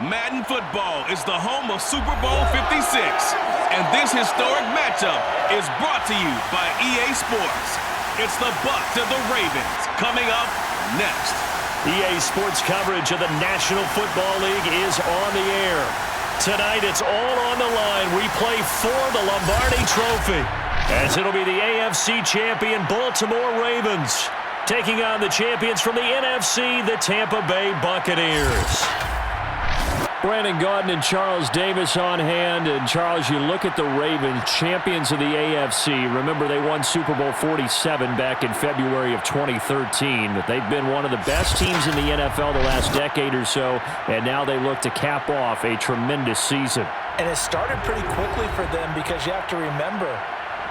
Madden football is the home of Super Bowl 56, and this historic matchup is brought to you by EA Sports. It's the Bucs and the Ravens coming up next. EA Sports coverage of the National Football League is on the air. Tonight, it's all on the line. We play for the Lombardi Trophy, as it'll be the AFC champion Baltimore Ravens taking on the champions from the NFC, the Tampa Bay Buccaneers. Brandon Gaudin and Charles Davis on hand. And Charles, you look at the Ravens, champions of the AFC. Remember, they won Super Bowl 47 back in February of 2013. They've been one of the best teams in the NFL the last decade or so, and now they look to cap off a tremendous season. And it started pretty quickly for them because you have to remember,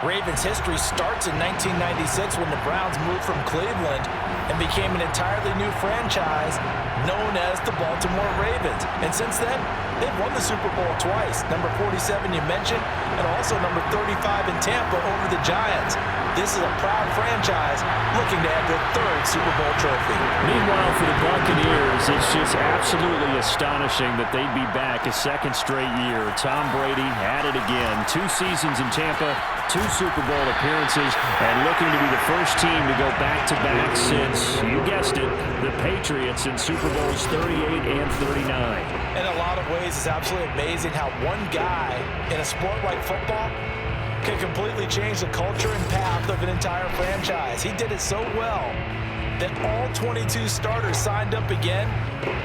Ravens history starts in 1996 when the Browns moved from Cleveland and became an entirely new franchise known as the Baltimore Ravens. And since then, they've won the Super Bowl twice. Number 47 you mentioned, and also number 35 in Tampa over the Giants. This is a proud franchise looking to have their third Super Bowl trophy. Meanwhile, for the Buccaneers, it's just absolutely astonishing that they'd be back a second straight year. Tom Brady at it again. 2 seasons in Tampa, 2 Super Bowl appearances, and looking to be the first team to go back-to-back since, you guessed it, the Patriots in Super Bowls 38 and 39. In a lot of ways, it's absolutely amazing how one guy in a sport like football can completely change the culture and path of an entire franchise. He did it so well that all 22 starters signed up again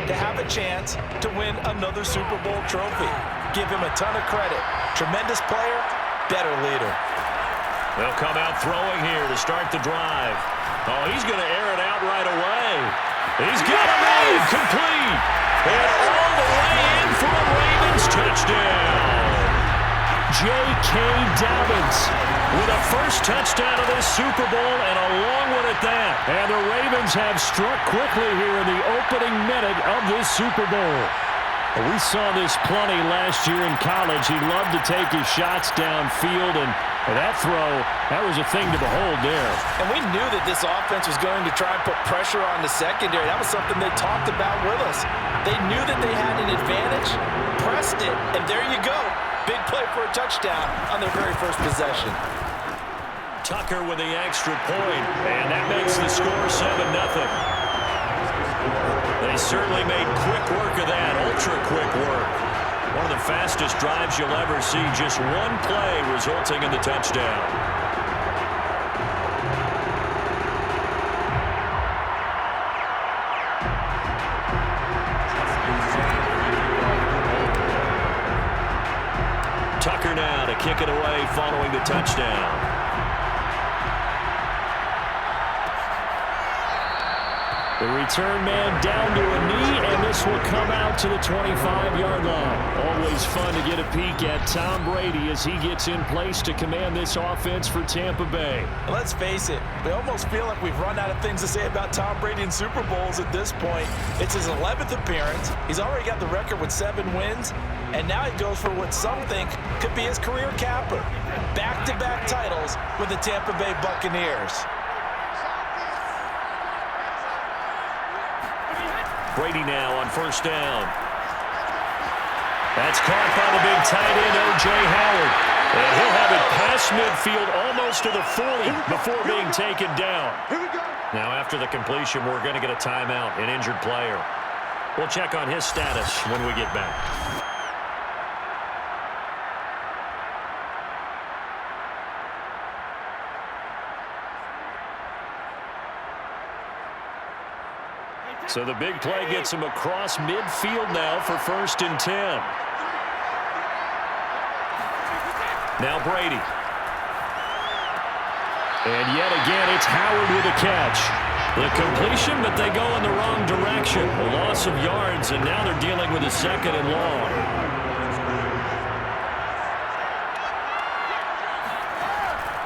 to have a chance to win another Super Bowl trophy. Give him a ton of credit. Tremendous player, better leader. They'll come out throwing here to start the drive. Oh, he's going to air it out right away. He's got it made complete. And all the way in for a Ravens touchdown. J.K. Dobbins with a first touchdown of this Super Bowl, and a long one at that. And the Ravens have struck quickly here in the opening minute of this Super Bowl. We saw this plenty last year in college. He loved to take his shots downfield, and that throw, that was a thing to behold there. And we knew that this offense was going to try and put pressure on the secondary. That was something they talked about with us. They knew that they had an advantage, pressed it, and there you go. Big play for a touchdown on their very first possession. Tucker with the extra point, and that makes the score 7-0. They certainly made quick work of that, ultra-quick work. One of the fastest drives you'll ever see, just one play resulting in the touchdown. Tucker now to kick it away following the touchdown. The return man down to a knee, and this will come out to the 25-yard line. Always fun to get a peek at Tom Brady as he gets in place to command this offense for Tampa Bay. Let's face it, we almost feel like we've run out of things to say about Tom Brady in Super Bowls at this point. It's his 11th appearance. He's already got the record with 7 wins, and now he goes for what some think could be his career capper. Back-to-back titles with the Tampa Bay Buccaneers. Brady now on first down. That's caught by the big tight end, O.J. Howard. And he'll have it past midfield almost to the 40 before being taken down. Now after the completion, we're going to get a timeout, an injured player. We'll check on his status when we get back. So the big play gets him across midfield now for 1st and 10. Now Brady. And yet again, it's Howard with a catch. The completion, but they go in the wrong direction. A loss of yards, and now they're dealing with a 2nd and long.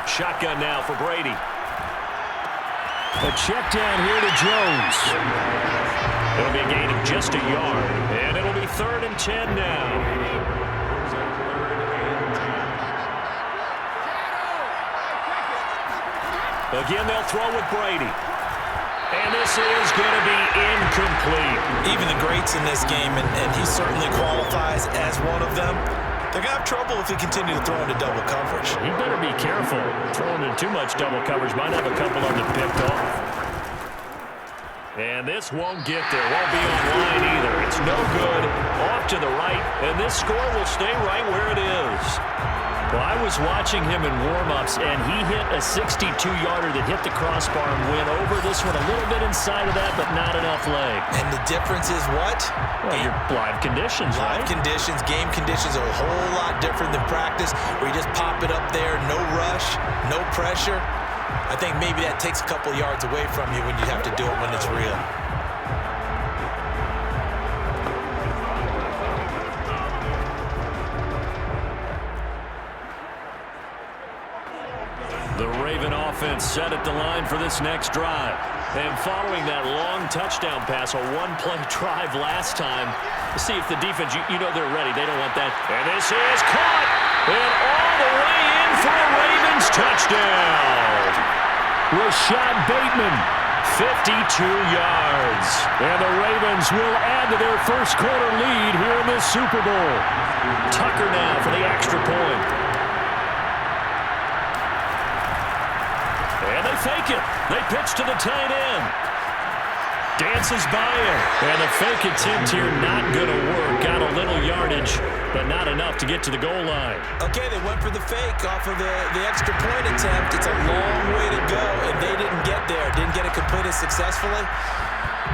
Shotgun now for Brady. A check down here to Jones. It'll be a gain of just a yard, and it'll be 3rd and 10 now. Again, they'll throw with Brady. And this is going to be incomplete. Even the greats in this game, and he certainly qualifies as one of them, they're going to have trouble if they continue to throw into double coverage. He better be careful. Throwing in too much double coverage might have a couple of them picked off. And this won't get there. Won't be on line either. It's no good. Off to the right. And this score will stay right where it is. Well, I was watching him in warm-ups, and he hit a 62-yarder that hit the crossbar and went over this one a little bit inside of that, but not enough leg. And the difference is what? Well, your live conditions, right? Live conditions, game conditions are a whole lot different than practice, where you just pop it up there, no rush, no pressure. I think maybe that takes a couple yards away from you when you have to do it when it's real. The Raven offense set at the line for this next drive. And following that long touchdown pass, a one-play drive last time, see if the defense, you know they're ready. They don't want that. And this is caught. And all the way in for a Ravens touchdown. Rashad Bateman, 52 yards. And the Ravens will add to their first quarter lead here in this Super Bowl. Tucker now for the extra point. And they fake it. They pitch to the tight end. Dances by him. And the fake attempt here not going to work. Got a little yardage, but not enough to get to the goal line. Okay, they went for the fake off of the extra point attempt. It's a long way to go, and they didn't get there. Didn't get it completed successfully.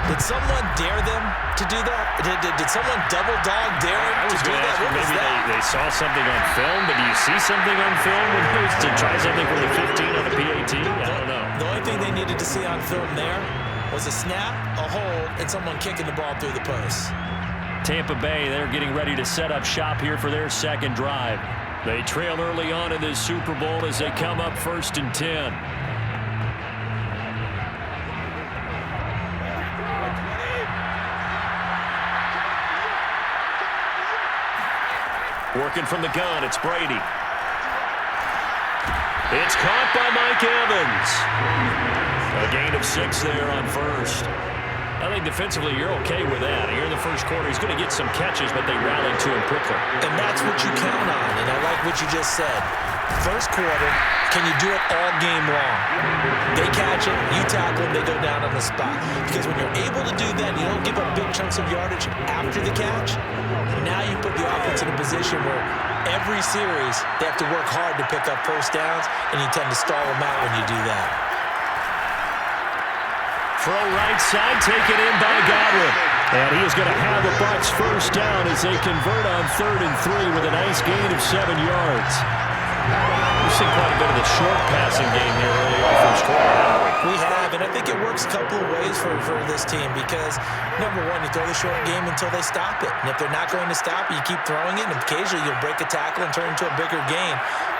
Did someone dare them to do that? Did someone double dog dare them to do that? What was maybe that? they saw something on film, but do you see something on film when they to try something from the 15 on the PAT? I don't know. The only thing they needed to see on film there was a snap, a hold, and someone kicking the ball through the post. Tampa Bay, they're getting ready to set up shop here for their second drive. They trail early on in this Super Bowl as they come up 1st and 10. Working from the gun, it's Brady. It's caught by Mike Evans. A gain of 6 there on first. I think defensively you're okay with that. Here in the first quarter, he's going to get some catches, but they rallied to him quickly. And that's what you count on, and I like what you just said. First quarter, can you do it all game long? They catch it, you tackle them, they go down on the spot. Because when you're able to do that, you don't give up big chunks of yardage after the catch. Now you put the offense in a position where every series they have to work hard to pick up first downs, and you tend to stall them out when you do that. Throw right side, taken in by Godwin. And he is going to have the Bucs first down as they convert on 3rd and 3 with a nice gain of 7 yards. We've seen quite a bit of the short passing game here early in the first quarter, haven't we? We have, and I think it works a couple of ways for this team because, number one, you throw the short game until they stop it. And if they're not going to stop it, you keep throwing it, and occasionally you'll break a tackle and turn it into a bigger gain.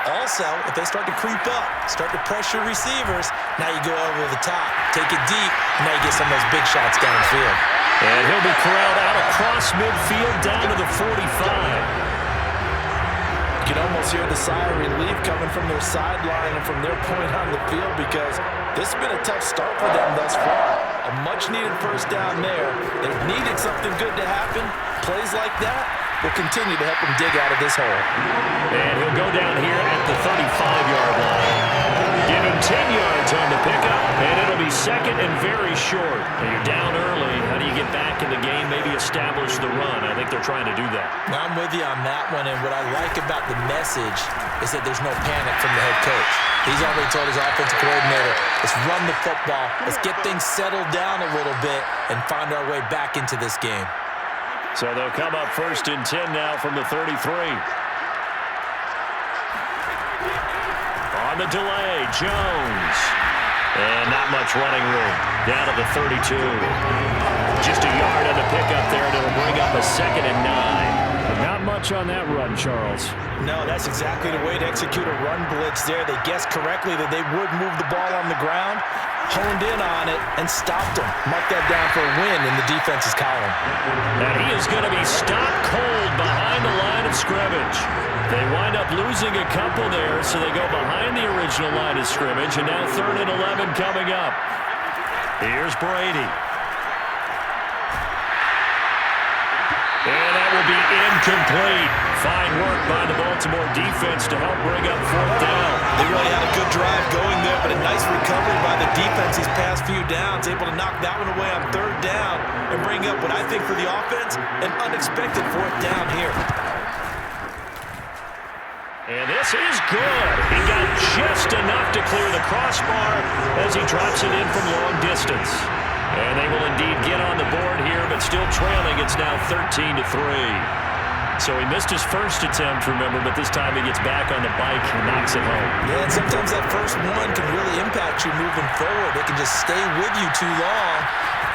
Also, if they start to creep up, start to pressure receivers, now you go over the top, take it deep, and now you get some of those big shots downfield. And he'll be corralled out across midfield down to the 45. You can almost hear the sigh of relief coming from their sideline and from their point on the field because this has been a tough start for them thus far. A much-needed first down there. They've needed something good to happen. Plays like that will continue to help them dig out of this hole. And he'll go down here at the 35-yard line. Give him 10 yards on the pickup, and it'll be second and very short. And you're down early. How do you get back in the game, maybe establish the run? I think they're trying to do that. I'm with you on that one, and what I like about the message is that there's no panic from the head coach. He's already told his offensive coordinator, let's run the football, let's get things settled down a little bit and find our way back into this game. So they'll come up 1st and 10 now from the 33. On the delay, Jones. And not much running room. Down to the 32. Just a yard on the pickup there, and it'll bring up a 2nd and 9. Not much on that run, Charles. No, that's exactly the way to execute a run blitz there. They guessed correctly that they would move the ball on the ground, honed in on it, and stopped them. Mark that down for a win in the defense's column. And he is going to be stopped cold behind the line of scrimmage. They wind up losing a couple there, so they go behind the original line of scrimmage, and now 3rd and 11 coming up. Here's Brady. And that will be incomplete. Fine work by the Baltimore defense to help bring up fourth down. They really had a good drive going there, but a nice recovery by the defense these past few downs, able to knock that one away on third down and bring up what I think for the offense, an unexpected fourth down here. And this is good. He got just enough to clear the crossbar as he drops it in from long distance. And they will indeed get on the board here, but still trailing. It's now 13-3. So he missed his first attempt, remember, but this time he gets back on the bike and knocks it home. Yeah, and sometimes that first one can really impact you moving forward. It can just stay with you too long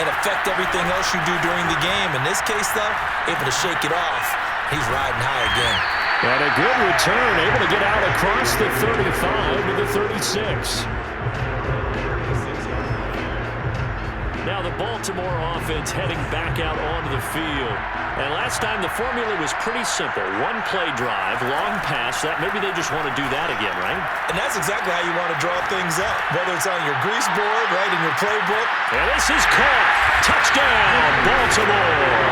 and affect everything else you do during the game. In this case, though, able to shake it off. He's riding high again. And a good return, able to get out across the 35 to the 36. Now the Baltimore offense heading back out onto the field. And last time the formula was pretty simple. One play drive, long pass. That maybe they just want to do that again, right? And that's exactly how you want to draw things up. Whether it's on your grease board, right, in your playbook. And this is caught. Touchdown, Baltimore.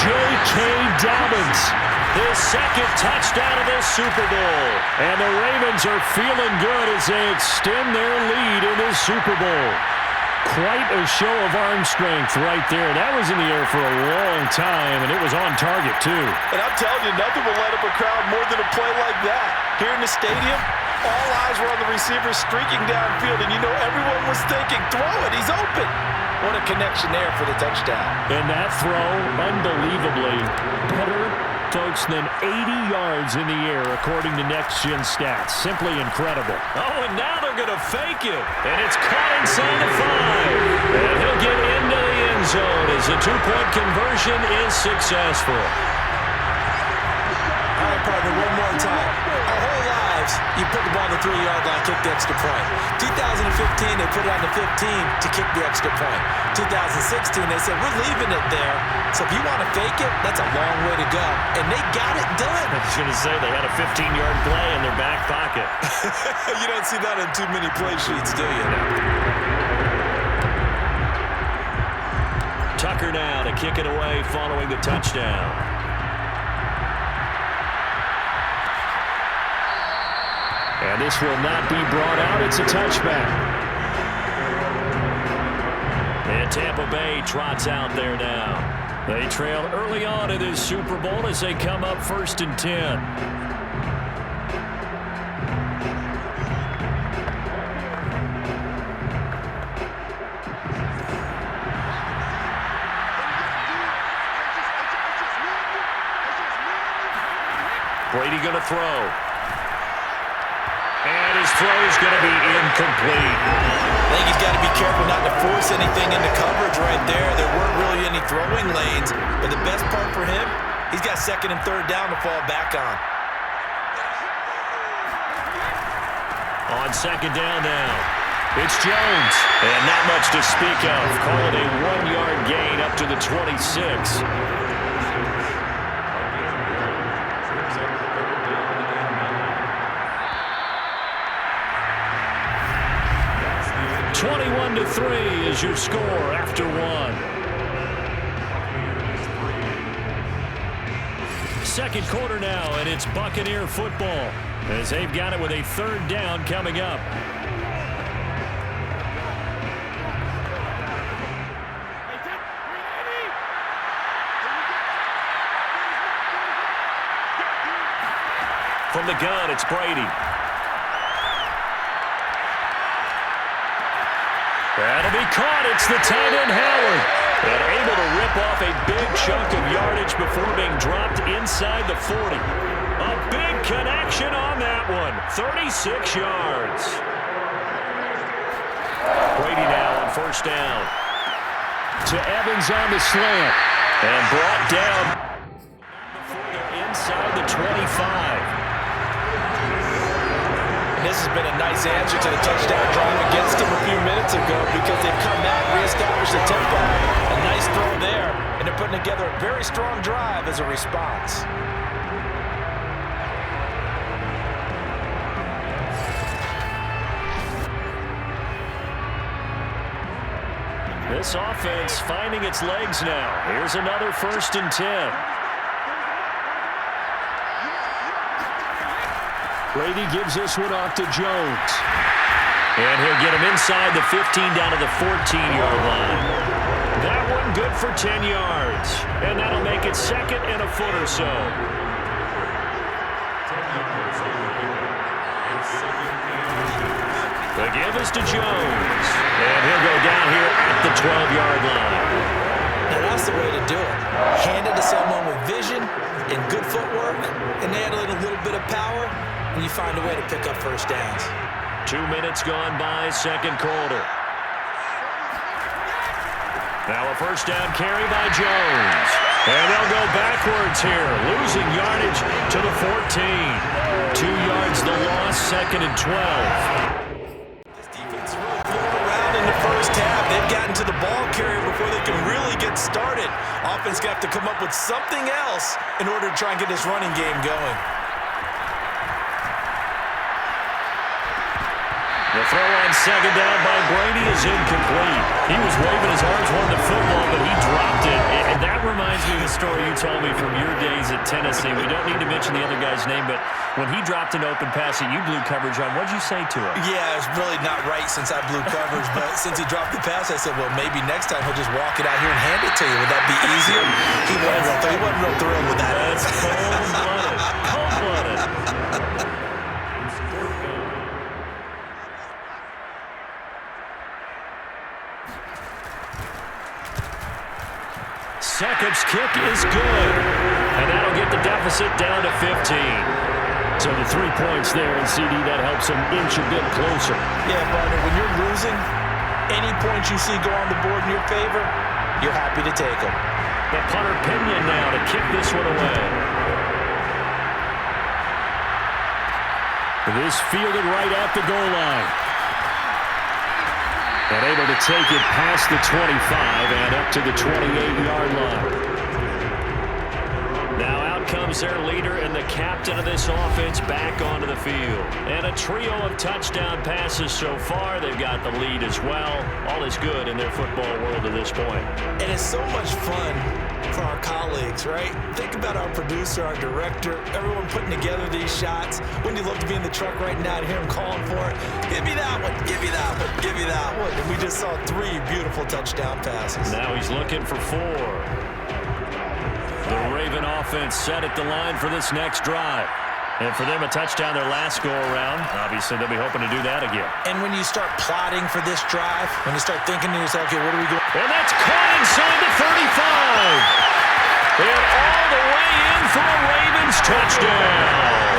J.K. Dobbins. His second touchdown of the Super Bowl. And the Ravens are feeling good as they extend their lead in the Super Bowl. Quite a show of arm strength right there. That was in the air for a long time, and it was on target, too. And I'm telling you, nothing will light up a crowd more than a play like that. Here in the stadium, all eyes were on the receiver streaking downfield, and you know everyone was thinking, throw it, he's open. What a connection there for the touchdown. And that throw, unbelievably better, folks, than 80 yards in the air, according to Next Gen Stats. Simply incredible. Oh, and now they're going to fake it. And it's caught inside the 5. And he'll get into the end zone as the two-point conversion is successful. All right, partner, one more time. Our whole lives, you put the ball on the 3-yard line, kick the extra point. 2015, they put it on the 15 to kick the extra point. 2016, they said, we're leaving it there. So if you want to fake it, that's a long way to go. And they got it done. I was going to say, they had a 15-yard play in their back pocket. You don't see that on too many play sheets, do you? Tucker now to kick it away following the touchdown. And this will not be brought out. It's a touchback. And Tampa Bay trots out there now. They trail early on in this Super Bowl as they come up 1st and 10. Brady going to throw. And his throw is going to be incomplete. I think he's got to be careful not to force anything into coverage right there. There weren't really any throwing lanes, but the best part for him, he's got 2nd and 3rd down to fall back on. On 2nd down now, it's Jones. And not much to speak of. Call it a 1-yard gain up to the 26. 21-3 is your score after 1. 2nd quarter now, and it's Buccaneer football as they've got it with a 3rd down coming up. From the gun, it's Brady. That'll be caught. It's the tight end, Howard. And able to rip off a big chunk of yardage before being dropped inside the 40. A big connection on that one. 36 yards. Brady now on 1st down. To Evans on the slant. And brought down before they're inside the 25. This has been a nice answer to the touchdown drive against them a few minutes ago because they've come back, reestablished the tempo. A nice throw there, and they're putting together a very strong drive as a response. This offense finding its legs now. Here's another 1st and 10. Brady gives this one off to Jones. And he'll get him inside the 15 down to the 14-yard line. That one good for 10 yards. And that'll make it 2nd and a foot or so. The give is to Jones. And he'll go down here at the 12-yard line. Now that's the way to do it. Hand it to someone with vision and good footwork, and add a little bit of power, and you find a way to pick up first downs. 2 minutes gone by, 2nd quarter. Now a 1st down carry by Jones. And they'll go backwards here, losing yardage to the 14. 2 yards the loss, 2nd and 12. In the first half, they've gotten to the ball carrier before they can really get started. Offense got to come up with something else in order to try and get this running game going. The throw on 2nd down by Brady is incomplete. He was waving his arms wanting the football, but he dropped it. And that reminds me of the story you told me from your days at Tennessee. We don't need to mention the other guy's name, but when he dropped an open pass that you blew coverage on, what'd you say to him? Yeah, it's really not right since I blew coverage, but since he dropped the pass, I said, well, maybe next time he'll just walk it out here and hand it to you. Would that be easier? He wasn't real thrilled with that. That's cold-blooded. Cold-blooded. Succop's kick is good. And that'll get the deficit down to 15. So the 3 points there, and CD, that helps them inch a bit closer. Yeah, partner, when you're losing, any points you see go on the board in your favor, you're happy to take them. The punter Pinion now to kick this one away. This fielded right at the goal line. And able to take it past the 25 and up to the 28-yard line. Now out comes their leader and the captain of this offense back onto the field. And a trio of touchdown passes so far. They've got the lead as well. All is good in their football world at this point. And it's so much fun for our colleagues, right? Think about our producer, our director, everyone putting together these shots. Wouldn't you love to be in the truck right now to hear him calling for it? Give me that one, give me that one, give me that one. And we just saw 3 beautiful touchdown passes. Now he's looking for 4. The Raven offense set at the line for this next drive. And for them, a touchdown their last go-around. Obviously, they'll be hoping to do that again. And when you start plotting for this drive, when you start thinking to yourself, okay, what are we going? And that's caught inside the 35. And all the way in for a Ravens touchdown.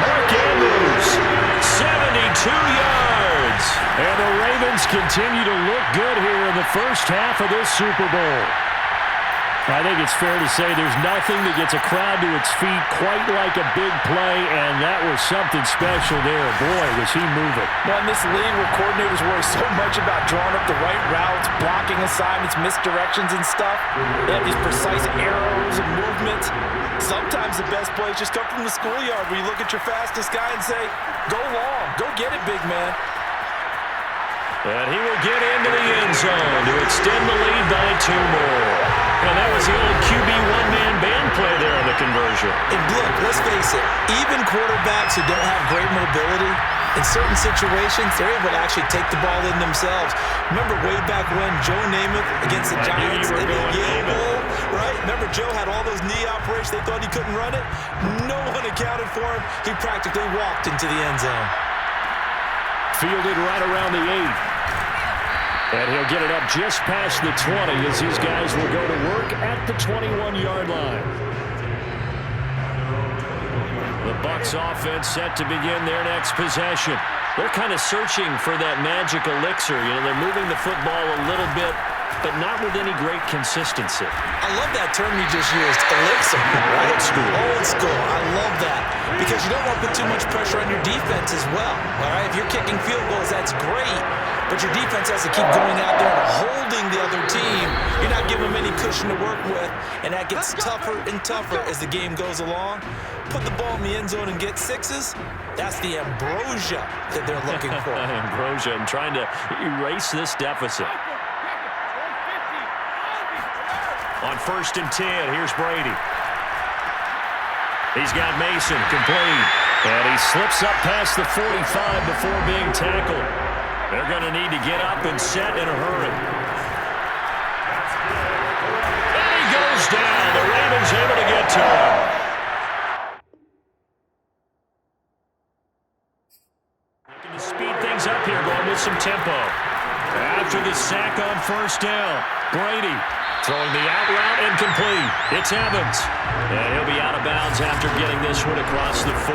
Mark Andrews, 72 yards. And the Ravens continue to look good here in the first half of this Super Bowl. I think it's fair to say there's nothing that gets a crowd to its feet quite like a big play, and that was something special there. Boy, was he moving. Well, in this league where coordinators worry so much about drawing up the right routes, blocking assignments, misdirections and stuff, they have these precise arrows and movements. Sometimes the best plays just come from the schoolyard where you look at your fastest guy and say, go long, go get it, big man. And he will get into the end zone to extend the lead by 2 more. And that was the old QB one-man band play there on the conversion. And look, let's face it, even quarterbacks who don't have great mobility, in certain situations, they're able to actually take the ball in themselves. Remember way back when Joe Namath against the Giants in the Yale Bowl, right? Remember Joe had all those knee operations, they thought he couldn't run it? No one accounted for him. He practically walked into the end zone. Fielded right around the 8. And he'll get it up just past the 20 as these guys will go to work at the 21-yard line. The Bucs offense set to begin their next possession. They're kind of searching for that magic elixir. You know, they're moving the football a little bit, but not with any great consistency. I love that term you just used, elixir, right? Old school. Old school. I love that. Because you don't want to put too much pressure on your defense as well. All right, if you're kicking field goals, that's great. But your defense has to keep going out there and holding the other team. You're not giving them any cushion to work with, and that gets tougher and tougher as the game goes along. Put the ball in the end zone and get 6s. That's the ambrosia that they're looking for. Ambrosia and trying to erase this deficit. On 1st and 10, here's Brady. He's got Mason complete. And he slips up past the 45 before being tackled. They're going to need to get up and set in a hurry. And he goes down. The Ravens able to get to him. Looking to speed things up here, going with some tempo. After the sack on 1st down, Brady throwing the out route incomplete. It's Evans. And he'll be out of bounds after getting this one across the 40.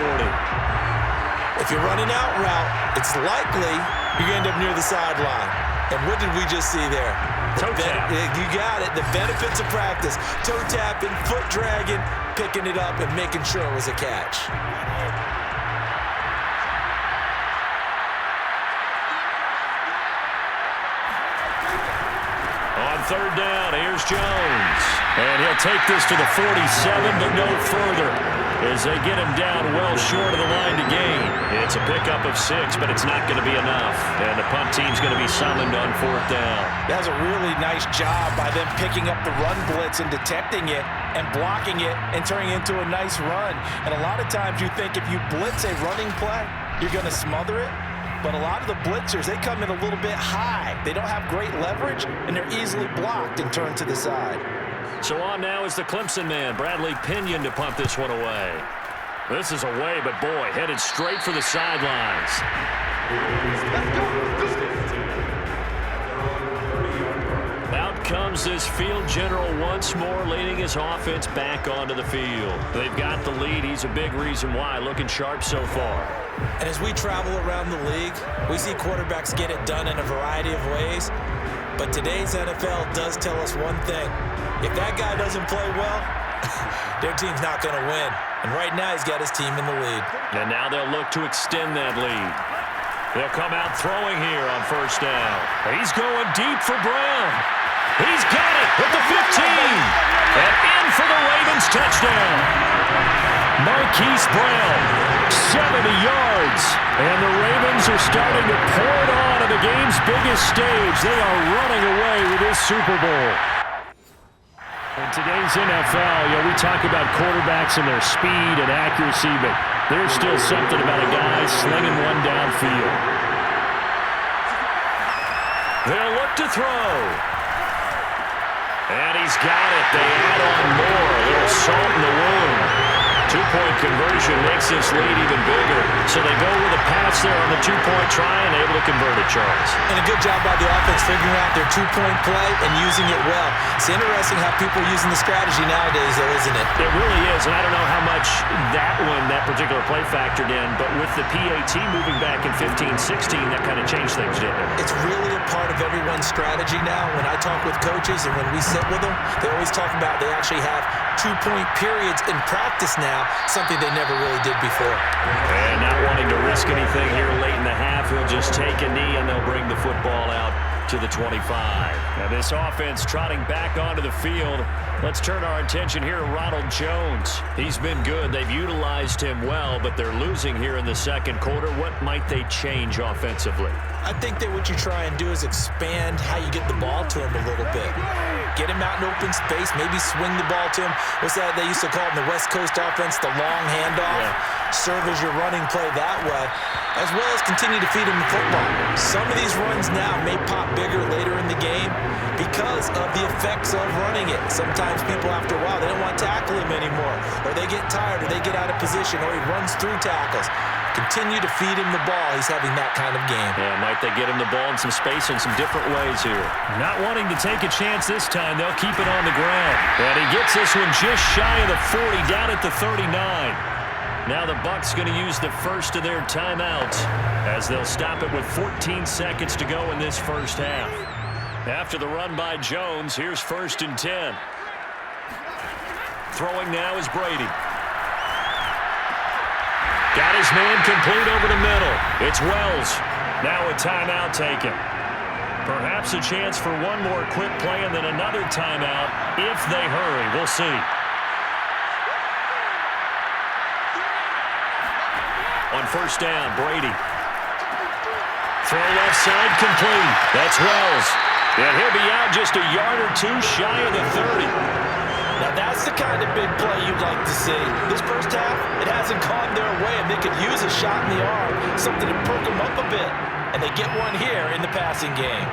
If you're running out route, it's likely you're going to end up near the sideline. And what did we just see there? Toe tap. You got it. The benefits of practice. Toe tapping, foot dragging, picking it up, and making sure it was a catch. On 3rd down, here's Jones. And he'll take this to the 47, but no further, as they get him down well short of the line to gain. It's a pickup of 6, but it's not going to be enough. And the punt team's going to be summoned on 4th down. That was a really nice job by them picking up the run blitz and detecting it and blocking it and turning it into a nice run. And a lot of times you think if you blitz a running play, you're going to smother it. But a lot of the blitzers, they come in a little bit high. They don't have great leverage, and they're easily blocked and turned to the side. So on now is the Clemson man, Bradley Pinion, to punt this one away. This is away, but boy, headed straight for the sidelines. Out comes this field general once more, leading his offense back onto the field. They've got the lead. He's a big reason why, looking sharp so far. And as we travel around the league, we see quarterbacks get it done in a variety of ways. But today's NFL does tell us one thing. If that guy doesn't play well, their team's not going to win. And right now, he's got his team in the lead. And now they'll look to extend that lead. They'll come out throwing here on 1st down. He's going deep for Brown. He's got it at the 15. And in for the Ravens touchdown. Marquise Brown, 70 yards. And the Ravens are starting to pour it on at the game's biggest stage. They are running away with this Super Bowl. In today's NFL, we talk about quarterbacks and their speed and accuracy, but there's still something about a guy slinging one downfield. They'll look to throw. And he's got it. They add on more. A little salt in the wound. Two-point conversion makes this lead even bigger. So they go with a pass there on the two-point try and able to convert it, Charles. And a good job by the offense figuring out their two-point play and using it well. It's interesting how people are using the strategy nowadays, though, isn't it? It really is, and I don't know how much that particular play factored in, but with the PAT moving back in 15-16, that kind of changed things, didn't it? It's really a part of everyone's strategy now. When I talk with coaches and when we sit with them, they always talk about they actually have two-point periods in practice now, something they never really did before. And not wanting to risk anything here late in the half, he'll just take a knee and they'll bring the football out to the 25. Now this offense trotting back onto the field. Let's turn our attention here to Ronald Jones. He's been good. They've utilized him well, but they're losing here in the second quarter. What might they change offensively? I think that what you try and do is expand how you get the ball to him a little bit. Get him out in open space, maybe swing the ball to him. What's that they used to call it in the West Coast offense, the long handoff? Yeah. Serve as your running play that way, as well as continue to feed him the football. Some of these runs now may pop bigger later in the game because of the effects of running it. Sometimes people, after a while, they don't want to tackle him anymore, or they get tired, or they get out of position, or he runs through tackles. Continue to feed him the ball. He's having that kind of game. Yeah, might they get him the ball in some space in some different ways here. Not wanting to take a chance this time, they'll keep it on the ground. And he gets this one just shy of the 40, down at the 39. Now the Bucs going to use the first of their timeouts as they'll stop it with 14 seconds to go in this first half. After the run by Jones, here's 1st and 10. Throwing now is Brady. Got his man complete over the middle. It's Wells. Now a timeout taken. Perhaps a chance for one more quick play and then another timeout if they hurry. We'll see. On 1st down, Brady. Throw left side complete. That's Wells. And he'll be out just a yard or two shy of the 30. Now that's the kind of big play you'd like to see. This first half, it hasn't gone their way, and they could use a shot in the arm, something to perk them up a bit. And they get one here in the passing game.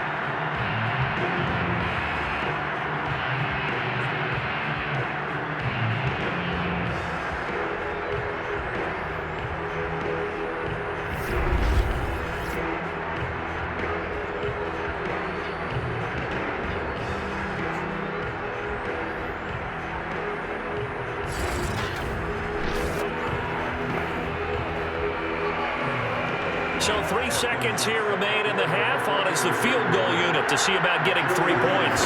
So 3 seconds here remain in the half. On is the field goal unit to see about getting 3 points.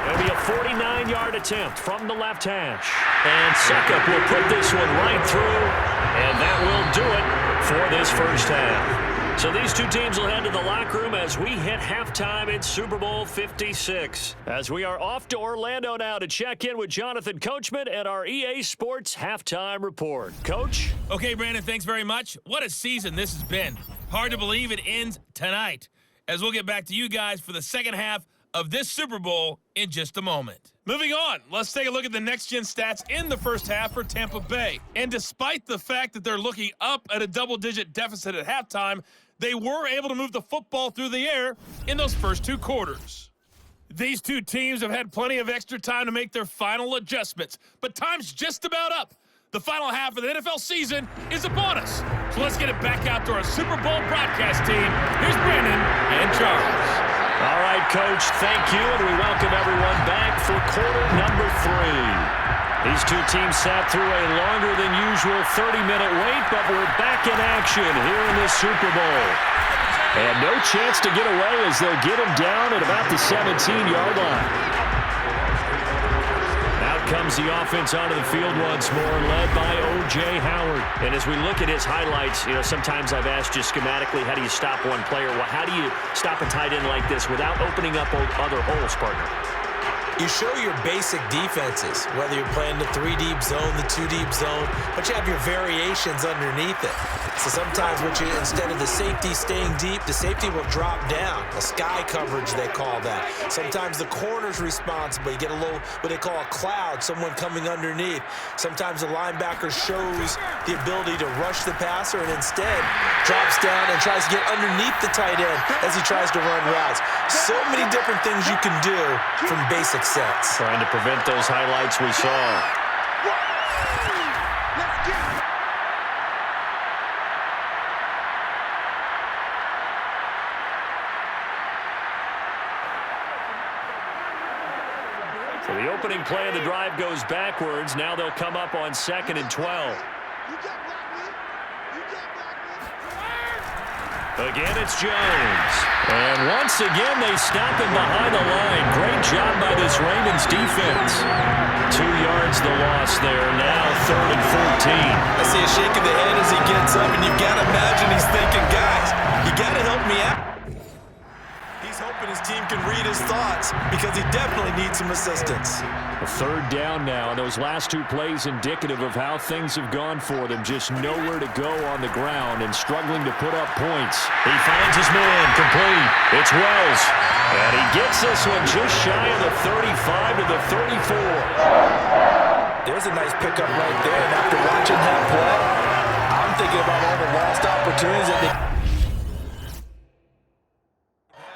It'll be a 49-yard attempt from the left hash. And Suckup will put this one right through, and that will do it for this first half. So these two teams will head to the locker room as we hit halftime in Super Bowl 56. As we are off to Orlando now to check in with Jonathan Coachman and our EA Sports halftime report. Coach? Okay, Brandon, thanks very much. What a season this has been. Hard to believe it ends tonight, as we'll get back to you guys for the second half of this Super Bowl in just a moment. Moving on, let's take a look at the next-gen stats in the first half for Tampa Bay. And despite the fact that they're looking up at a double-digit deficit at halftime, they were able to move the football through the air in those first 2 quarters. These two teams have had plenty of extra time to make their final adjustments, but time's just about up. The final half of the NFL season is upon us. So let's get it back out to our Super Bowl broadcast team. Here's Brandon and Charles. All right, Coach, thank you, and we welcome everyone back for quarter number 3. These two teams sat through a longer than usual 30-minute wait, but we're back in action here in this Super Bowl. And no chance to get away as they'll get him down at about the 17-yard line. Out comes the offense onto the field once more, led by O.J. Howard. And as we look at his highlights, sometimes I've asked you schematically, how do you stop one player? Well, how do you stop a tight end like this without opening up other holes, partner? You show your basic defenses, whether you're playing the 3-deep zone, the 2-deep zone, but you have your variations underneath it. So sometimes instead of the safety staying deep, the safety will drop down. A sky coverage, they call that. Sometimes the corner's responsible. You get a little, what they call a cloud, someone coming underneath. Sometimes the linebacker shows the ability to rush the passer and instead drops down and tries to get underneath the tight end as he tries to run routes. So many different things you can do from basic sets. Trying to prevent those highlights we saw. So the opening play of the drive goes backwards. Now they'll come up on 2nd and 12. Again, it's Jones. And once again, they stop him behind the line. Great job by this Ravens defense. 2 yards the loss there. Now 3rd and 14. I see a shake of the head as he gets up, and you've got to imagine he's thinking, guys, you got to help me out. He's hoping his team can read his thoughts because he definitely needs some assistance. A 3rd down now, and those last 2 plays indicative of how things have gone for them. Just nowhere to go on the ground and struggling to put up points. He finds his man, complete. It's Wells. And he gets this one just shy of the 35 to the 34. There's a nice pickup right there, and after watching that play, I'm thinking about all the lost opportunities that they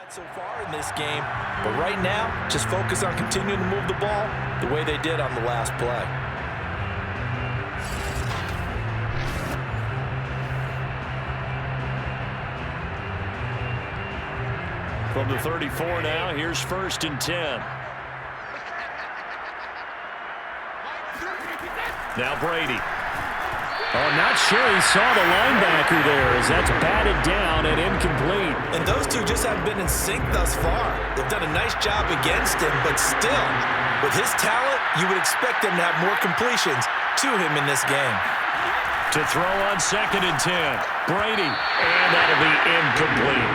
so far in this game, but right now, just focus on continuing to move the ball the way they did on the last play. From the 34 now, here's 1st and 10. Now Brady. Oh, not sure he saw the linebacker there as that's batted down and incomplete. And those two just haven't been in sync thus far. They've done a nice job against him, but still, with his talent, you would expect them to have more completions to him in this game. To throw on 2nd and 10. Brady, and that'll be incomplete.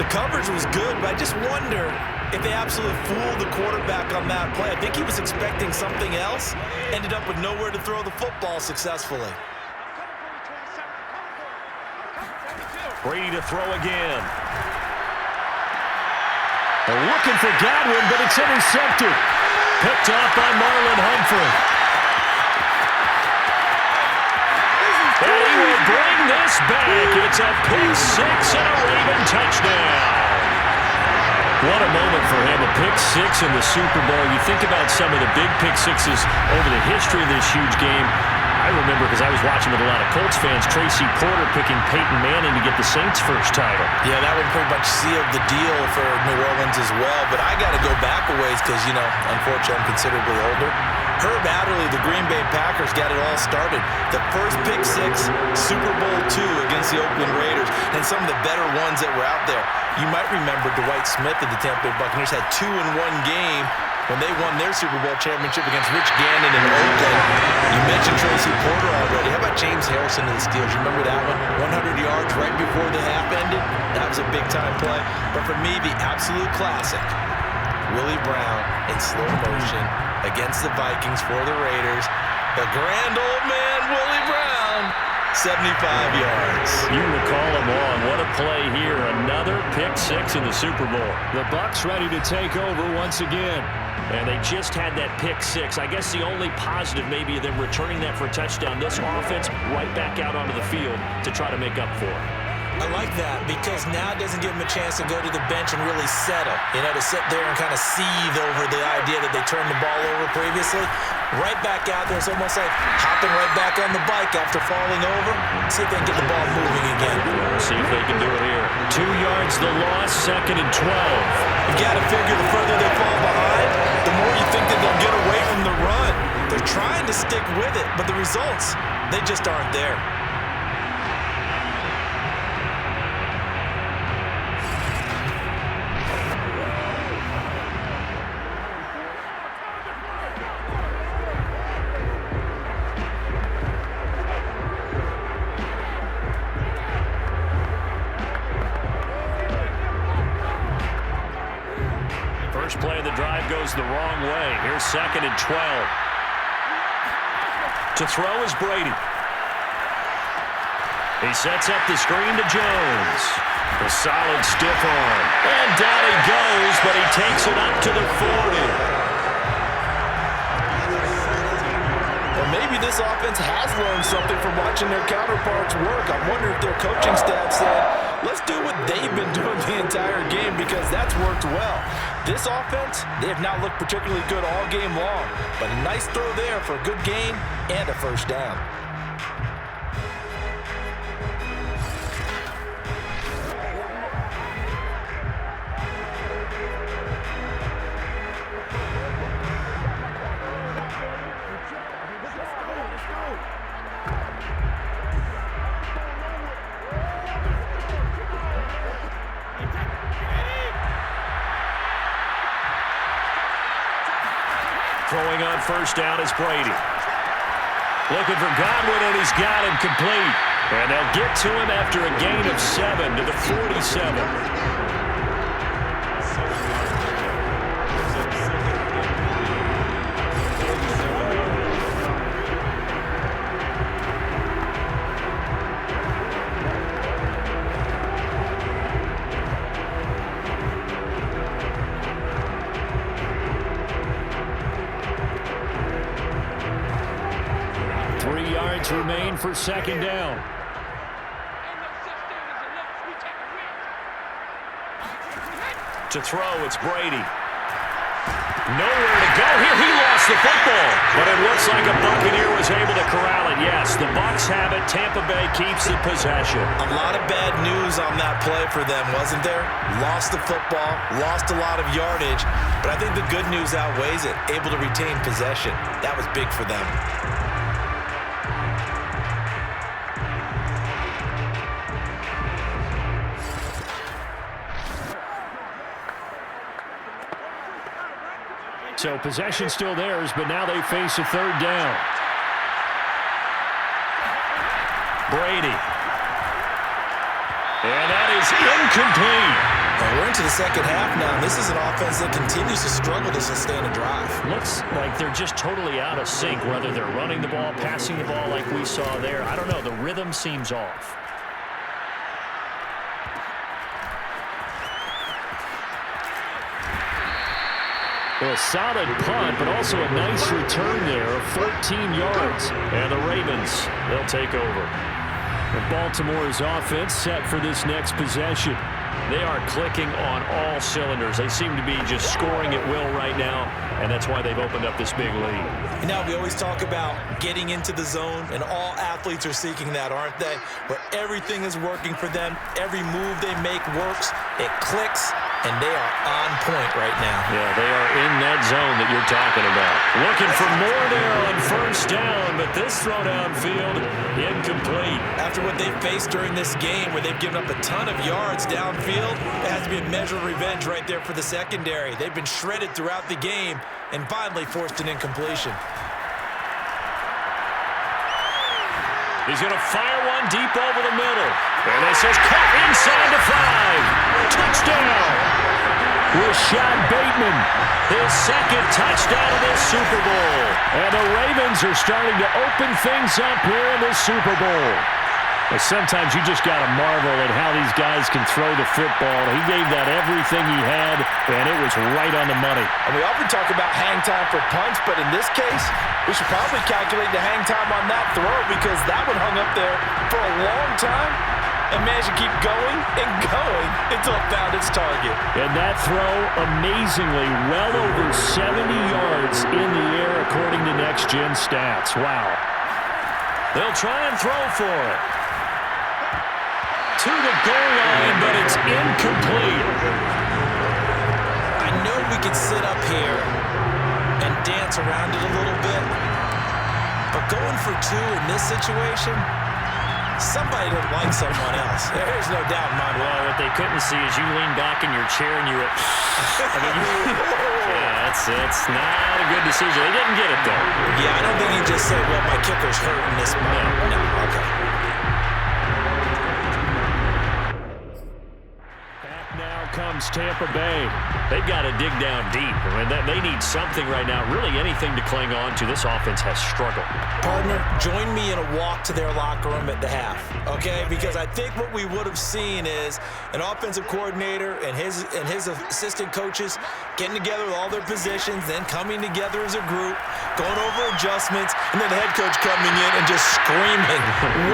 The coverage was good, but I just wonder if they absolutely fooled the quarterback on that play. I think he was expecting something else, ended up with nowhere to throw the football successfully. Brady to throw again. They're looking for Godwin, but it's intercepted. Picked off by Marlon Humphrey. And he will bring this back. It's a pick six and a Raven touchdown. What a moment for him, a pick six in the Super Bowl. You think about some of the big pick sixes over the history of this huge game. I remember, because I was watching with a lot of Colts fans, Tracy Porter picking Peyton Manning to get the Saints' first title. Yeah, that one pretty much sealed the deal for New Orleans as well. But I got to go back a ways because, unfortunately, I'm considerably older. Herb Adderley, the Green Bay Packers, got it all started. The first pick six, Super Bowl II against the Oakland Raiders, and some of the better ones that were out there. You might remember Dwight Smith of the Tampa Bay Buccaneers had 2 in one game when they won their Super Bowl championship against Rich Gannon in Oakland. You mentioned Tracy Porter already. How about James Harrison of the Steelers? You remember that one? 100 yards right before the half ended? That was a big-time play. But for me, the absolute classic, Willie Brown in slow motion against the Vikings for the Raiders. The grand old man, Willie Brown, 75 yards. You recall them on. What a play here. Another pick six in the Super Bowl. The Bucs ready to take over once again. And they just had that pick six. I guess the only positive maybe of them returning that for a touchdown. This offense right back out onto the field to try to make up for it. I like that because now it doesn't give them a chance to go to the bench and really settle. To sit there and kind of seethe over the idea that they turned the ball over previously. Right back out there. It's almost like hopping right back on the bike after falling over. See if they can get the ball moving again. See if they can do it here. 2 yards the loss, 2nd and 12. You got to figure the further they fall behind, the more you think that they'll get away from the run. They're trying to stick with it, but the results, they just aren't there. First play of the drive goes the wrong way. Here's 2nd and 12. To throw is Brady. He sets up the screen to Jones. A solid stiff arm. And down he goes, but he takes it up to the 40. Well, maybe this offense has learned something from watching their counterparts work. I wonder if their coaching staff said, let's do what they've been doing the entire game because that's worked well. This offense, they have not looked particularly good all game long, but a nice throw there for a good gain and a first down. Throwing on first down is Brady. Looking for Godwin, and he's got him complete. And they'll get to him after a gain of 7 to the 47. Remain for 2nd down. To throw, it's Brady. Nowhere to go here. He lost the football, but it looks like a Buccaneer was able to corral it. Yes, the Bucs have it. Tampa Bay keeps the possession. A lot of bad news on that play for them, wasn't there? Lost the football, lost a lot of yardage, but I think the good news outweighs it. Able to retain possession. That was big for them. So possession still theirs, but now they face a 3rd down. Brady. And that is incomplete. Well, we're into the 2nd half now. This is an offense that continues to struggle to sustain a drive. Looks like they're just totally out of sync, whether they're running the ball, passing the ball like we saw there. I don't know. The rhythm seems off. Well, a solid punt, but also a nice return there of 14 yards. And the Ravens, they'll take over. And Baltimore's offense set for this next possession. They are clicking on all cylinders. They seem to be just scoring at will right now, and that's why they've opened up this big lead. You know, we always talk about getting into the zone, and all athletes are seeking that, aren't they? Where everything is working for them, every move they make works, it clicks, and they are on point right now. Yeah, they are in that zone that you're talking about. Looking for more there on first down, but this throw downfield, incomplete. After what they've faced during this game, where they've given up a ton of yards downfield, it has to be a measure of revenge right there for the secondary. They've been shredded throughout the game and finally forced an incompletion. He's going to fire one deep over the middle. And this is caught inside the 5. Touchdown! Rashad Bateman, his second touchdown of this Super Bowl. And the Ravens are starting to open things up here in this Super Bowl. But sometimes you just got to marvel at how these guys can throw the football. He gave that everything he had, and it was right on the money. And we often talk about hang time for punts, but in this case, we should probably calculate the hang time on that throw because that one hung up there for a long time and managed to keep going and going until it found its target. And that throw, amazingly, well over 70 yards in the air according to Next Gen Stats. Wow. They'll try and throw for it. To the goal line, but it's incomplete. I know we could sit up here and dance around it a little bit, but going for 2 in this situation, somebody doesn't like someone else. There's no doubt in my mind. Well, what they couldn't see is you leaned back in your chair and you were... yeah, it's not a good decision. They didn't get it, though. Yeah, I don't think he just said, well, my kicker's hurting this moment. No, okay. Comes Tampa Bay. They've got to dig down deep. I mean, they need something right now, really anything to cling on to. This offense has struggled. Partner, join me in a walk to their locker room at the half, okay? Because I think what we would have seen is an offensive coordinator and his assistant coaches getting together with all their positions, then coming together as a group, going over adjustments, and then the head coach coming in and just screaming,